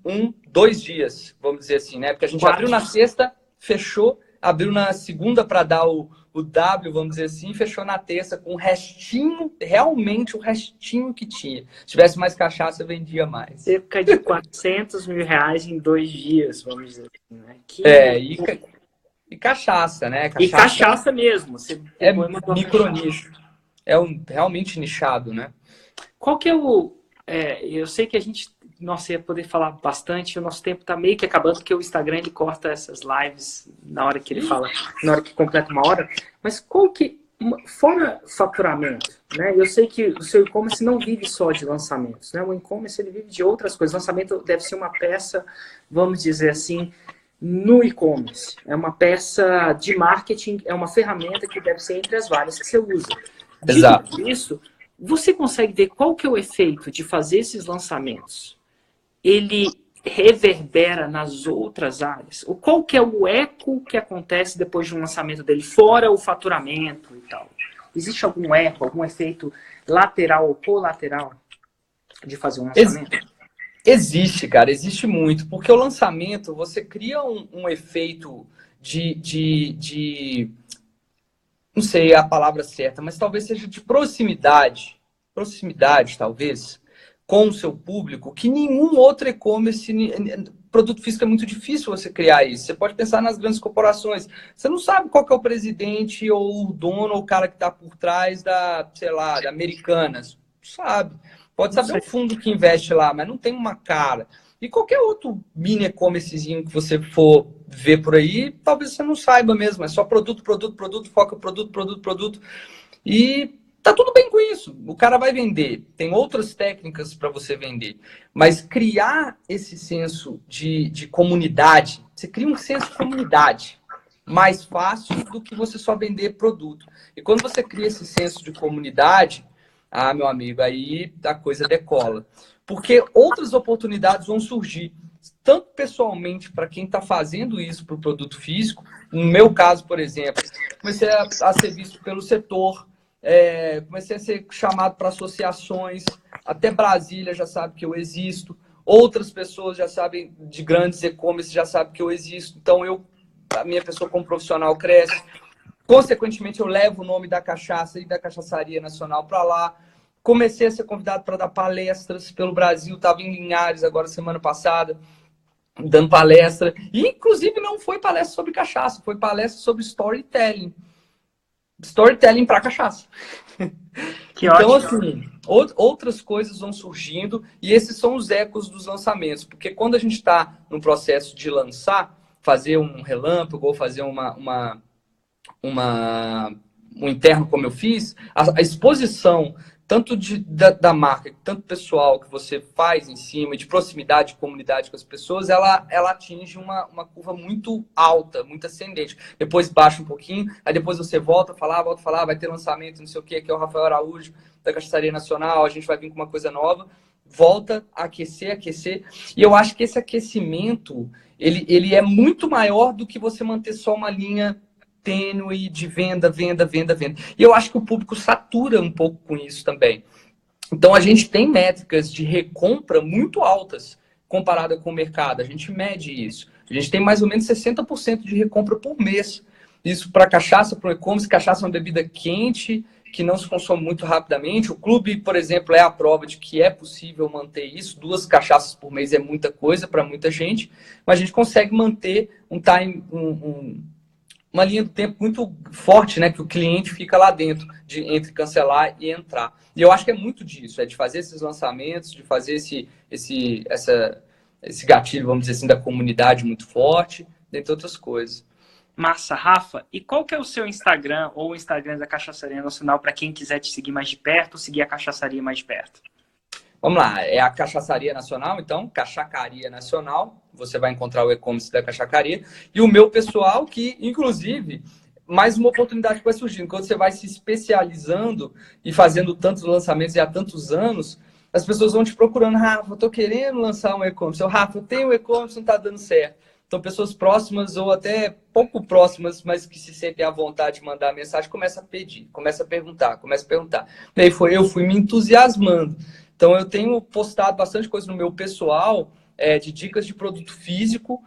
Speaker 2: em 2 dias, vamos dizer assim, né? Porque a gente abriu na sexta, fechou, abriu na segunda para dar o W, vamos dizer assim, fechou na terça com o restinho, realmente o restinho que tinha. Se tivesse mais cachaça, vendia mais.
Speaker 1: Cerca de R$400 mil em 2 dias, vamos dizer assim, né?
Speaker 2: E cachaça, né?
Speaker 1: E cachaça mesmo. Você
Speaker 2: micro nicho. Realmente nichado, né?
Speaker 1: Qual que é eu sei que a gente, nossa, ia poder falar bastante, o nosso tempo está meio que acabando, porque o Instagram ele corta essas lives na hora que ele fala, na hora que completa 1 hora. Mas qual que, fora faturamento, né? Eu sei que o seu e-commerce não vive só de lançamentos, né? O e-commerce ele vive de outras coisas. O lançamento deve ser uma peça, vamos dizer assim, no e-commerce. É uma peça de marketing, é uma ferramenta que deve ser entre as várias que você usa.
Speaker 2: Exato.
Speaker 1: Dito isso, você consegue ver qual que é o efeito de fazer esses lançamentos? Ele reverbera nas outras áreas? Ou qual que é o eco que acontece depois de um lançamento dele, fora o faturamento e tal? Existe algum eco, algum efeito lateral ou colateral de fazer um lançamento?
Speaker 2: Existe, cara, existe muito. Porque o lançamento, você cria um efeito de não sei a palavra certa, mas talvez seja de proximidade, talvez, com o seu público, que nenhum outro e-commerce, produto físico é muito difícil você criar isso. Você pode pensar nas grandes corporações. Você não sabe qual que é o presidente ou o dono ou o cara que está por trás da Americanas. Não sabe. Pode saber o fundo que investe lá, mas não tem uma cara. E qualquer outro mini e-commercezinho que você for ver por aí, talvez você não saiba mesmo. É só produto, foca produto. E tá tudo bem com isso. O cara vai vender. Tem outras técnicas para você vender. Mas criar esse senso de comunidade, você cria um senso de comunidade mais fácil do que você só vender produto. E quando você cria esse senso de comunidade, meu amigo, aí a coisa decola. Porque outras oportunidades vão surgir, tanto pessoalmente para quem está fazendo isso para o produto físico. No meu caso, por exemplo, comecei a ser visto pelo setor, comecei a ser chamado para associações, até Brasília já sabe que eu existo, outras pessoas já sabem, de grandes e-commerce já sabem que eu existo, então a minha pessoa como profissional cresce. Consequentemente, eu levo o nome da cachaça e da Cachaçaria Nacional para lá. Comecei a ser convidado para dar palestras pelo Brasil, estava em Linhares agora semana passada, dando palestra. E, inclusive, não foi palestra sobre cachaça, foi palestra sobre storytelling. Storytelling para cachaça.
Speaker 1: Que
Speaker 2: então,
Speaker 1: ótimo.
Speaker 2: assim, outras coisas vão surgindo e esses são os ecos dos lançamentos. Porque quando a gente está no processo de lançar, fazer um relâmpago ou fazer um interno como eu fiz, a exposição tanto da marca, tanto pessoal que você faz em cima, de proximidade, de comunidade com as pessoas, ela atinge uma curva muito alta, muito ascendente. Depois baixa um pouquinho, aí depois você volta a falar, vai ter lançamento, não sei o que é o Rafael Araújo, da Cachaçaria Nacional, a gente vai vir com uma coisa nova, volta a aquecer. E eu acho que esse aquecimento, ele é muito maior do que você manter só uma linha tênue de venda. E eu acho que o público satura um pouco com isso também. Então, a gente tem métricas de recompra muito altas comparada com o mercado. A gente mede isso. A gente tem mais ou menos 60% de recompra por mês. Isso para cachaça, para o e-commerce. Cachaça é uma bebida quente, que não se consome muito rapidamente. O clube, por exemplo, é a prova de que é possível manter isso. 2 cachaças por mês é muita coisa para muita gente, mas a gente consegue manter um time, uma linha do tempo muito forte, né? Que o cliente fica lá dentro, entre cancelar e entrar. E eu acho que é muito disso, é de fazer esses lançamentos, de fazer esse gatilho, vamos dizer assim, da comunidade muito forte, dentre outras coisas.
Speaker 1: Massa, Rafa. E qual que é o seu Instagram ou o Instagram da Cachaçaria Nacional para quem quiser te seguir mais de perto ou seguir a Cachaçaria mais de perto?
Speaker 2: Vamos lá, é a Cachaçaria Nacional, então, Cachaçaria Nacional, você vai encontrar o e-commerce da Cachaçaria, e o meu pessoal, que, inclusive, mais uma oportunidade que vai surgindo, quando você vai se especializando e fazendo tantos lançamentos e há tantos anos, as pessoas vão te procurando, Rafa, eu tô querendo lançar um e-commerce, Rafa, eu tenho um e-commerce, não tá dando certo. Então, pessoas próximas ou até pouco próximas, mas que se sentem à vontade de mandar mensagem, começa a pedir, começa a perguntar. E aí eu fui me entusiasmando. Então, eu tenho postado bastante coisa no meu pessoal, de dicas de produto físico,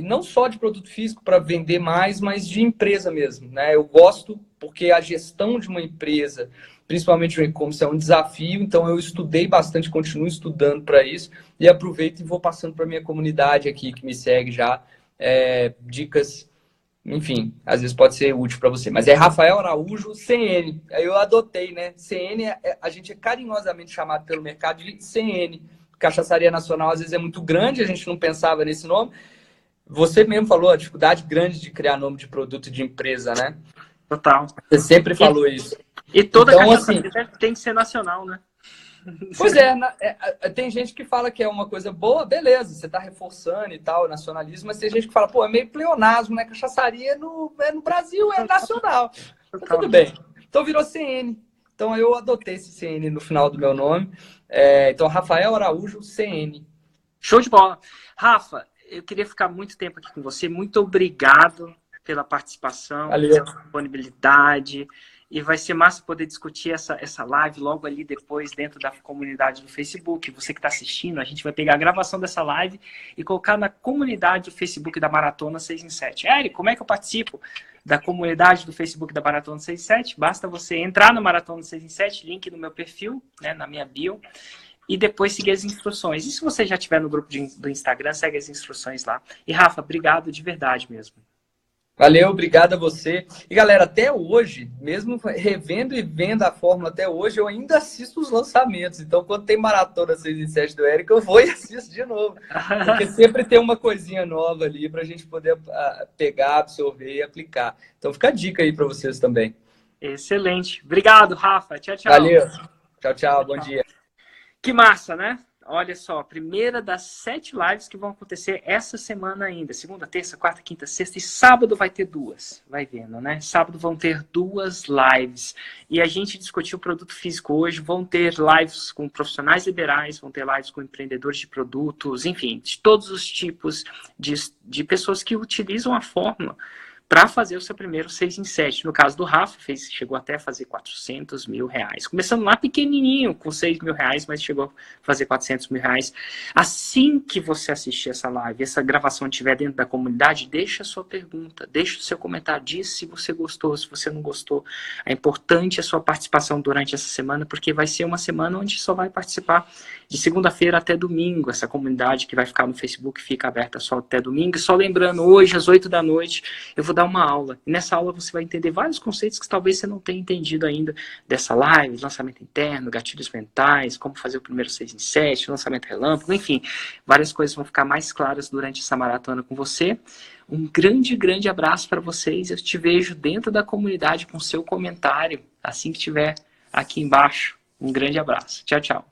Speaker 2: não só de produto físico para vender mais, mas de empresa mesmo, né? Eu gosto porque a gestão de uma empresa, principalmente o e-commerce, é um desafio, então eu estudei bastante, continuo estudando para isso e aproveito e vou passando para a minha comunidade aqui que me segue já, dicas. Enfim, às vezes pode ser útil para você. Mas é Rafael Araújo CN. Aí eu adotei, né? CN, a gente é carinhosamente chamado pelo mercado de CN. Cachaçaria Nacional, às vezes, é muito grande, a gente não pensava nesse nome. Você mesmo falou a dificuldade grande de criar nome de produto de empresa, né?
Speaker 1: Total.
Speaker 2: Você sempre falou isso.
Speaker 1: E toda
Speaker 2: então, assim,
Speaker 1: tem que ser nacional, né?
Speaker 2: Pois tem gente que fala que é uma coisa boa, beleza, você está reforçando e tal, nacionalismo, mas tem gente que fala, pô, é meio pleonasmo, né? Cachaçaria no Brasil é nacional. Mas tudo bem. Então virou CN. Então eu adotei esse CN no final do meu nome. Então, Rafael Araújo, CN.
Speaker 1: Show de bola. Rafa, eu queria ficar muito tempo aqui com você. Muito obrigado pela participação, pela disponibilidade. E vai ser massa poder discutir essa live logo ali depois dentro da comunidade do Facebook. Você que está assistindo, a gente vai pegar a gravação dessa live e colocar na comunidade do Facebook da Maratona 6 em 7. Eric, como é que eu participo da comunidade do Facebook da Maratona 6 em 7? Basta você entrar no Maratona 6 em 7, link no meu perfil, né, na minha bio, e depois seguir as instruções. E se você já estiver no grupo do Instagram, segue as instruções lá. E Rafa, obrigado de verdade mesmo.
Speaker 2: Valeu, obrigado a você. E galera, até hoje, mesmo revendo e vendo a fórmula até hoje, eu ainda assisto os lançamentos. Então, quando tem maratona 6 em 7 do Eric, eu vou e assisto de novo. Porque sempre tem uma coisinha nova ali para a gente poder pegar, absorver e aplicar. Então, fica a dica aí para vocês também.
Speaker 1: Excelente. Obrigado, Rafa. Tchau, tchau.
Speaker 2: Valeu. Tchau, tchau. Bom dia.
Speaker 1: Que massa, né? Olha só, primeira das 7 lives que vão acontecer essa semana ainda. Segunda, terça, quarta, quinta, sexta e sábado vai ter 2. Vai vendo, né? Sábado vão ter 2 lives. E a gente discutiu o produto físico hoje. Vão ter lives com profissionais liberais, vão ter lives com empreendedores de produtos, enfim, de todos os tipos de pessoas que utilizam a fórmula para fazer o seu primeiro 6 em 7. No caso do Rafa, chegou até a fazer R$400 mil. Começando lá pequenininho, com R$6 mil, mas chegou a fazer R$400 mil. Assim que você assistir essa live, essa gravação estiver dentro da comunidade, deixa a sua pergunta, deixa o seu comentário, diz se você gostou, se você não gostou. É importante a sua participação durante essa semana, porque vai ser uma semana onde só vai participar de segunda-feira até domingo. Essa comunidade que vai ficar no Facebook fica aberta só até domingo. E só lembrando, hoje às 8 da noite, eu vou dar uma aula. E nessa aula você vai entender vários conceitos que talvez você não tenha entendido ainda dessa live, lançamento interno, gatilhos mentais, como fazer o primeiro 6 em 7, lançamento relâmpago, enfim, várias coisas vão ficar mais claras durante essa maratona com você. Um grande, grande abraço para vocês. Eu te vejo dentro da comunidade com seu comentário, assim que estiver aqui embaixo. Um grande abraço. Tchau, tchau.